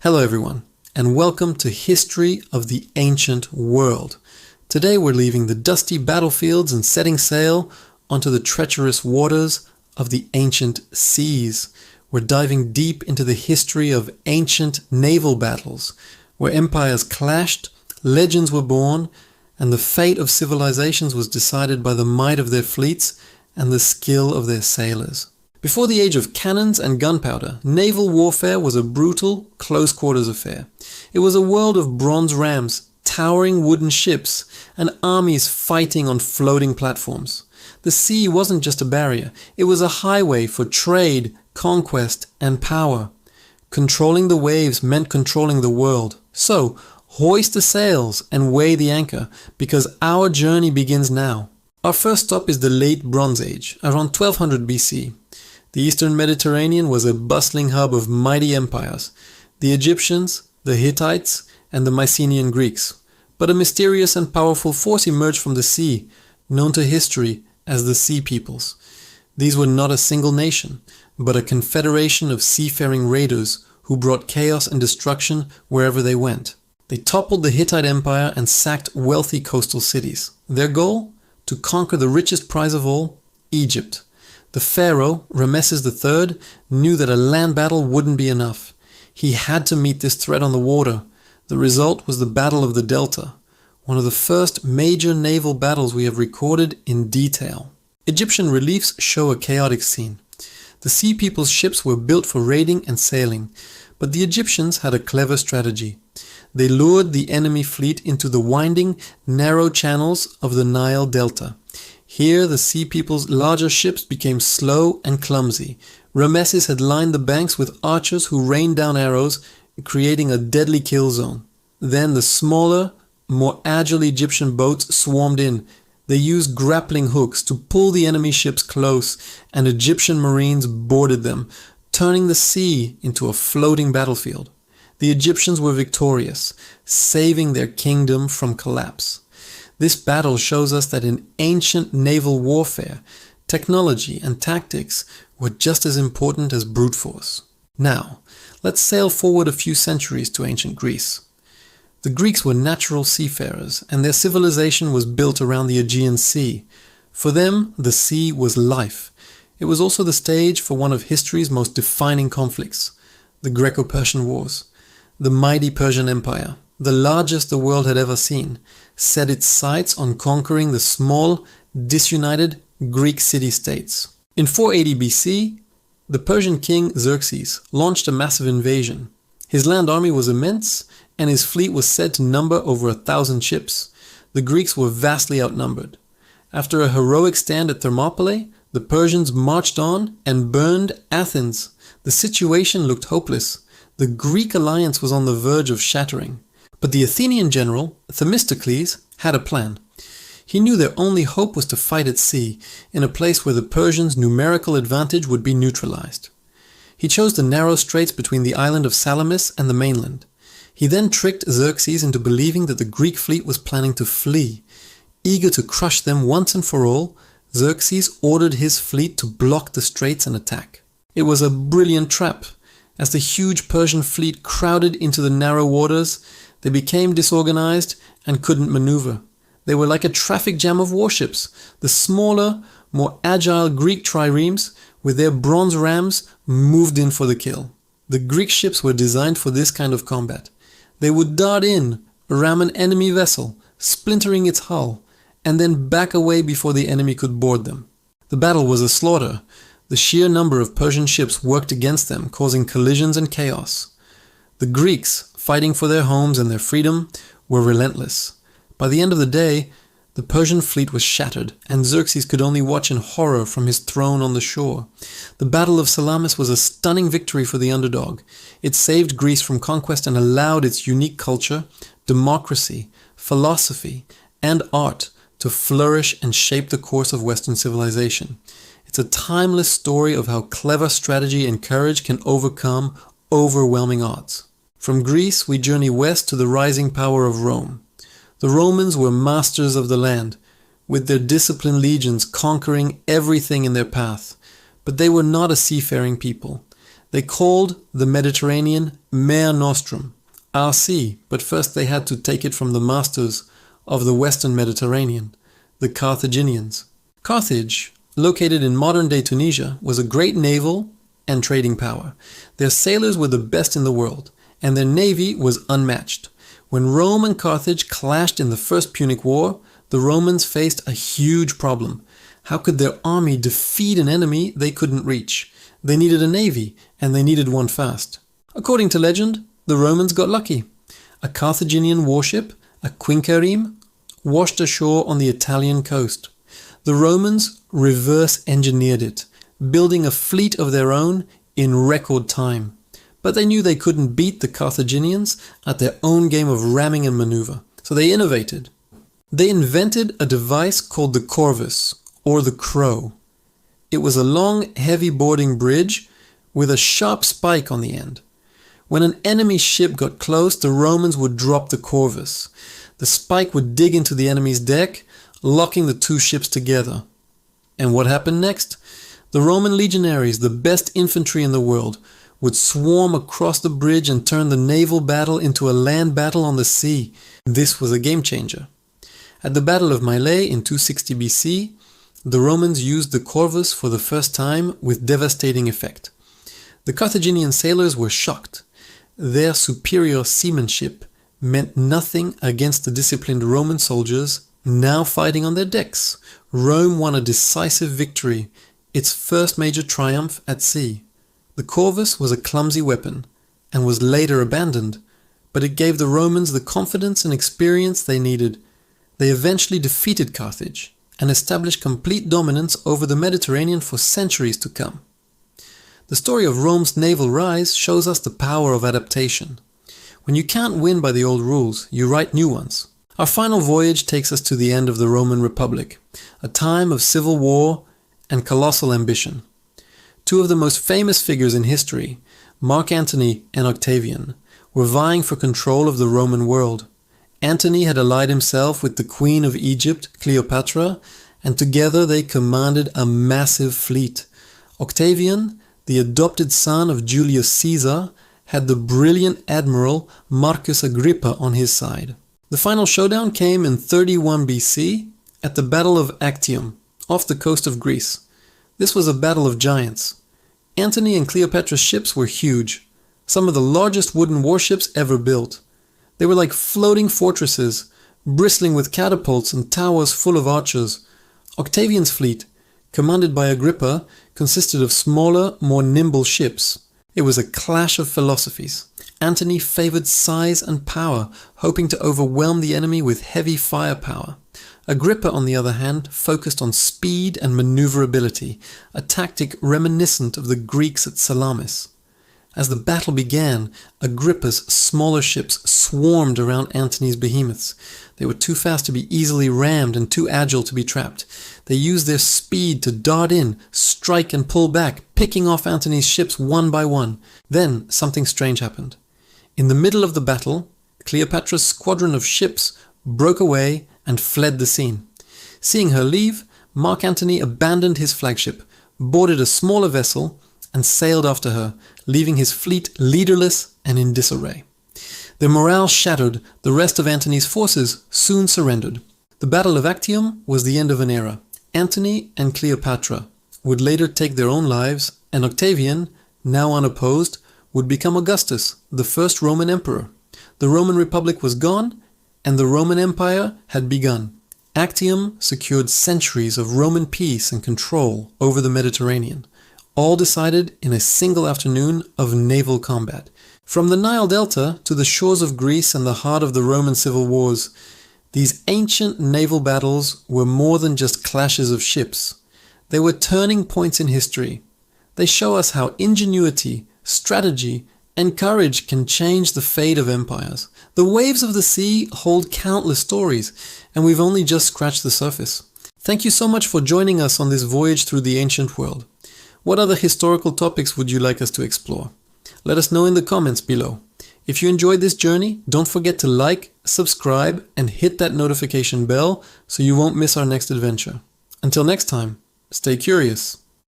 Hello everyone, and welcome to History of the Ancient World. Today we're leaving the dusty battlefields and setting sail onto the treacherous waters of the ancient seas. We're diving deep into the history of ancient naval battles, where empires clashed, legends were born, and the fate of civilizations was decided by the might of their fleets and the skill of their sailors. Before the age of cannons and gunpowder, naval warfare was a brutal, close-quarters affair. It was a world of bronze rams, towering wooden ships, and armies fighting on floating platforms. The sea wasn't just a barrier, it was a highway for trade, conquest, and power. Controlling the waves meant controlling the world. So, hoist the sails and weigh the anchor, because our journey begins now. Our first stop is the Late Bronze Age, around 1200 BC. The Eastern Mediterranean was a bustling hub of mighty empires, the Egyptians, the Hittites, and the Mycenaean Greeks. But a mysterious and powerful force emerged from the sea, known to history as the Sea Peoples. These were not a single nation, but a confederation of seafaring raiders who brought chaos and destruction wherever they went. They toppled the Hittite Empire and sacked wealthy coastal cities. Their goal? To conquer the richest prize of all, Egypt. The pharaoh, Ramesses III, knew that a land battle wouldn't be enough. He had to meet this threat on the water. The result was the Battle of the Delta, one of the first major naval battles we have recorded in detail. Egyptian reliefs show a chaotic scene. The Sea People's ships were built for raiding and sailing, but the Egyptians had a clever strategy. They lured the enemy fleet into the winding, narrow channels of the Nile Delta. Here, the Sea People's larger ships became slow and clumsy. Ramesses had lined the banks with archers who rained down arrows, creating a deadly kill zone. Then the smaller, more agile Egyptian boats swarmed in. They used grappling hooks to pull the enemy ships close, and Egyptian marines boarded them, turning the sea into a floating battlefield. The Egyptians were victorious, saving their kingdom from collapse. This battle shows us that in ancient naval warfare, technology and tactics were just as important as brute force. Now, let's sail forward a few centuries to ancient Greece. The Greeks were natural seafarers, and their civilization was built around the Aegean Sea. For them, the sea was life. It was also the stage for one of history's most defining conflicts, the Greco-Persian Wars. The mighty Persian Empire, the largest the world had ever seen, set its sights on conquering the small, disunited Greek city-states. In 480 BC, the Persian king Xerxes launched a massive invasion. His land army was immense, and his fleet was said to number over 1,000 ships. The Greeks were vastly outnumbered. After a heroic stand at Thermopylae, the Persians marched on and burned Athens. The situation looked hopeless. The Greek alliance was on the verge of shattering. But the Athenian general, Themistocles, had a plan. He knew their only hope was to fight at sea, in a place where the Persians' numerical advantage would be neutralized. He chose the narrow straits between the island of Salamis and the mainland. He then tricked Xerxes into believing that the Greek fleet was planning to flee. Eager to crush them once and for all, Xerxes ordered his fleet to block the straits and attack. It was a brilliant trap. As the huge Persian fleet crowded into the narrow waters, they became disorganized and couldn't maneuver. They were like a traffic jam of warships. The smaller, more agile Greek triremes, with their bronze rams, moved in for the kill. The Greek ships were designed for this kind of combat. They would dart in, ram an enemy vessel, splintering its hull, and then back away before the enemy could board them. The battle was a slaughter. The sheer number of Persian ships worked against them, causing collisions and chaos. The Greeks, fighting for their homes and their freedom, were relentless. By the end of the day, the Persian fleet was shattered, and Xerxes could only watch in horror from his throne on the shore. The Battle of Salamis was a stunning victory for the underdog. It saved Greece from conquest and allowed its unique culture, democracy, philosophy, and art to flourish and shape the course of Western civilization. It's a timeless story of how clever strategy and courage can overcome overwhelming odds. From Greece, we journey west to the rising power of Rome. The Romans were masters of the land, with their disciplined legions conquering everything in their path. But they were not a seafaring people. They called the Mediterranean Mare Nostrum, our sea, but first they had to take it from the masters of the Western Mediterranean, the Carthaginians. Carthage, located in modern-day Tunisia, was a great naval and trading power. Their sailors were the best in the world, and their navy was unmatched. When Rome and Carthage clashed in the First Punic War, the Romans faced a huge problem. How could their army defeat an enemy they couldn't reach? They needed a navy, and they needed one fast. According to legend, the Romans got lucky. A Carthaginian warship, a quinquereme, washed ashore on the Italian coast. The Romans reverse-engineered it, building a fleet of their own in record time. But they knew they couldn't beat the Carthaginians at their own game of ramming and maneuver, so they innovated. They invented a device called the corvus, or the crow. It was a long, heavy boarding bridge with a sharp spike on the end. When an enemy ship got close, the Romans would drop the corvus. The spike would dig into the enemy's deck, locking the two ships together. And what happened next? The Roman legionaries, the best infantry in the world, would swarm across the bridge and turn the naval battle into a land battle on the sea. This was a game changer. At the Battle of Mylae in 260 BC, the Romans used the corvus for the first time with devastating effect. The Carthaginian sailors were shocked. Their superior seamanship meant nothing against the disciplined Roman soldiers now fighting on their decks. Rome won a decisive victory, its first major triumph at sea. The corvus was a clumsy weapon and was later abandoned, but it gave the Romans the confidence and experience they needed. They eventually defeated Carthage and established complete dominance over the Mediterranean for centuries to come. The story of Rome's naval rise shows us the power of adaptation. When you can't win by the old rules, you write new ones. Our final voyage takes us to the end of the Roman Republic, a time of civil war and colossal ambition. Two of the most famous figures in history, Mark Antony and Octavian, were vying for control of the Roman world. Antony had allied himself with the Queen of Egypt, Cleopatra, and together they commanded a massive fleet. Octavian, the adopted son of Julius Caesar, had the brilliant admiral Marcus Agrippa on his side. The final showdown came in 31 BC at the Battle of Actium, off the coast of Greece. This was a battle of giants. Antony and Cleopatra's ships were huge, some of the largest wooden warships ever built. They were like floating fortresses, bristling with catapults and towers full of archers. Octavian's fleet, commanded by Agrippa, consisted of smaller, more nimble ships. It was a clash of philosophies. Antony favored size and power, hoping to overwhelm the enemy with heavy firepower. Agrippa, on the other hand, focused on speed and maneuverability, a tactic reminiscent of the Greeks at Salamis. As the battle began, Agrippa's smaller ships swarmed around Antony's behemoths. They were too fast to be easily rammed and too agile to be trapped. They used their speed to dart in, strike and pull back, picking off Antony's ships one by one. Then something strange happened. In the middle of the battle, Cleopatra's squadron of ships broke away and fled the scene. Seeing her leave, Mark Antony abandoned his flagship, boarded a smaller vessel, and sailed after her, leaving his fleet leaderless and in disarray. Their morale shattered, the rest of Antony's forces soon surrendered. The Battle of Actium was the end of an era. Antony and Cleopatra would later take their own lives, and Octavian, now unopposed, would become Augustus, the first Roman emperor. The Roman Republic was gone, and the Roman Empire had begun. Actium secured centuries of Roman peace and control over the Mediterranean, all decided in a single afternoon of naval combat. From the Nile Delta to the shores of Greece and the heart of the Roman civil wars, these ancient naval battles were more than just clashes of ships. They were turning points in history. They show us how ingenuity, strategy, and courage can change the fate of empires. The waves of the sea hold countless stories, and we've only just scratched the surface. Thank you so much for joining us on this voyage through the ancient world. What other historical topics would you like us to explore? Let us know in the comments below. If you enjoyed this journey, don't forget to like, subscribe, and hit that notification bell so you won't miss our next adventure. Until next time, stay curious.